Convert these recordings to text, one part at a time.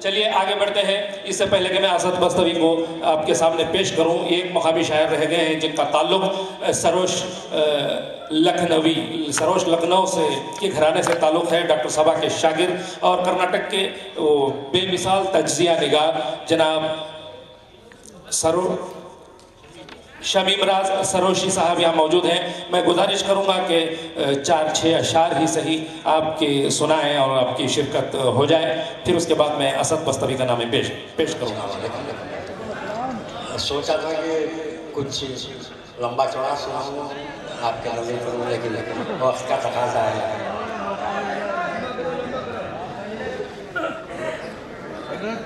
चलिए आगे बढ़ते हैं। इससे पहले कि मैं असद बस्तवी को आपके सामने पेश करूं, एक मकामी शायर रह गए हैं जिनका ताल्लुक सरोश लखनऊ से के घराने से ताल्लुक़ है। डॉक्टर सबा के शागिर्द और कर्नाटक के बेमिसाल तज्जिया निगार जनाब शमीम राज सरोशी साहब यहाँ मौजूद हैं। मैं गुजारिश करूँगा कि 4-6 अशार ही सही आपके सुनाएं और आपकी शिरकत हो जाए, फिर उसके बाद मैं असद बस्तवी का नाम पेश करूँगा। सोचा था कि कुछ लंबा चौड़ा सुनाऊँ आपके नज़र पर, लेकिन वक्त का तकाज़ा है।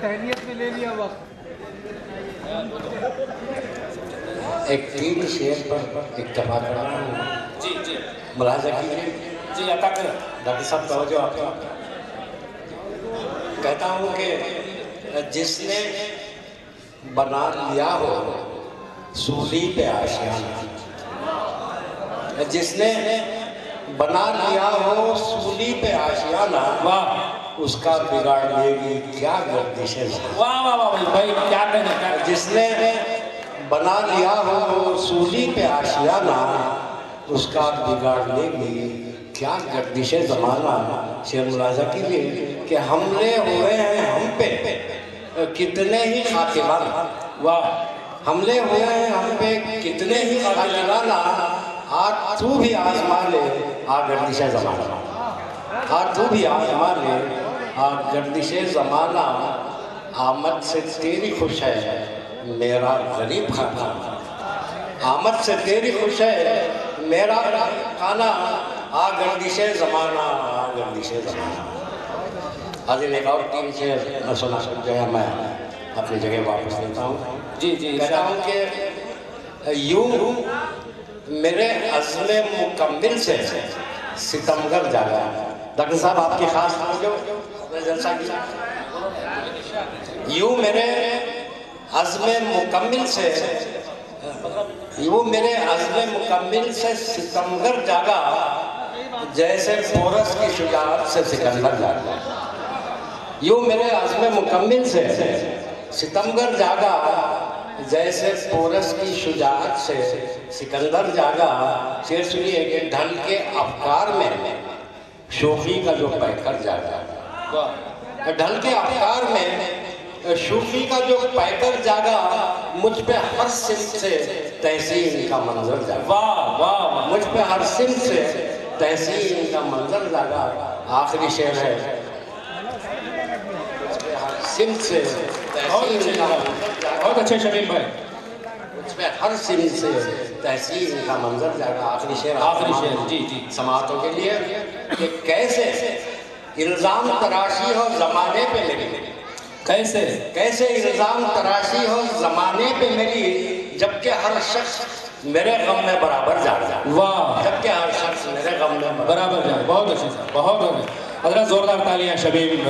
तहनीत में ले लिया वक्त। एक 3 शेर पर इक्तफा कर रहा हूँ। जी जी मुलाज़ा कीजिए। जी अता करें डॉक्टर साहब तवज्जो आपका। कहता हूँ कि जिसने बना लिया हो सूली पे आशियाना, जिसने बना लिया हो सूली पे आशियाना, वाह, उसका बिगाड़ लेगी क्या गर्दिशें। वाह वाह वाह भाई, क्या कहना। जिसने बना लिया हो सूली पे आशियाना, उसका बिगाड़ लेगी क्या गर्दिशे ज़माना। शेर मुलाज़ा कीजिए कि हमले हुए हैं हम पे कितने ही खातिराना। वाह, हमले हुए हैं हम पे कितने ही खातिराना, आज तू भी आज़मा ले आ गर्दिशे ज़माना। आज तू भी आज़मा ले आ गर्दिशे ज़माना। आमद से तेरी खुश है मेरा गरीब खाना, आमद से तेरी खुश है मेरा खाना, आ गर्दिशे ज़माना, आ गर्दिशे ज़माना। हाजिर एक और 3 शेर सुना जो है मैं अपनी जगह वापस लेता हूँ। जी जी। कहता हूँ कि यूँ मेरे अज़्म मुकम्मिल से सितमगर जागा। डॉक्टर साहब आपकी खास जलसा की। यूँ मेरे अज़्म मुकम्मिल से, यूँ मेरे अज़्म मुकम्मिल से सितमगर जागा, जैसे पोरस की शुजाअत से सिकंदर जागा। यूँ मेरे अज़्म मुकम्मिल से सितमगर जागा, जैसे पोरस की शुजाअत से सिकंदर जागा। शेर सुनिए कि ढल के अफकार में शोखी का जो पैकर जागा, ढल के अफकार में शूफी का जो पैकर जागा, मुझ पे हर सिमत से तहसीन का मंजर जागा। वाह वाह, मुझ पे हर सिमत से तहसीन का मंजर जागा। आखिरी शेर है, सिमत से तहसीन का मंजर जागा। बहुत अच्छे शमीम भाई। मुझ पे हर सिमत से तहसीन का मंजर जागा। आखिरी शेर जी जी। समातों के लिए कि कैसे इल्ज़ाम तराशी हो ज़माने पे मेरी, कैसे कैसे इल्ज़ाम तराशी हो ज़माने पे मेरी, जबकि हर शख्स मेरे गम में बराबर जा रहा है। वाह, जबकि हर शख्स मेरे गम में बराबर जाए। बहुत अच्छे साहब, बहुत अच्छे। हज़रत जोरदार तालियां शमीम।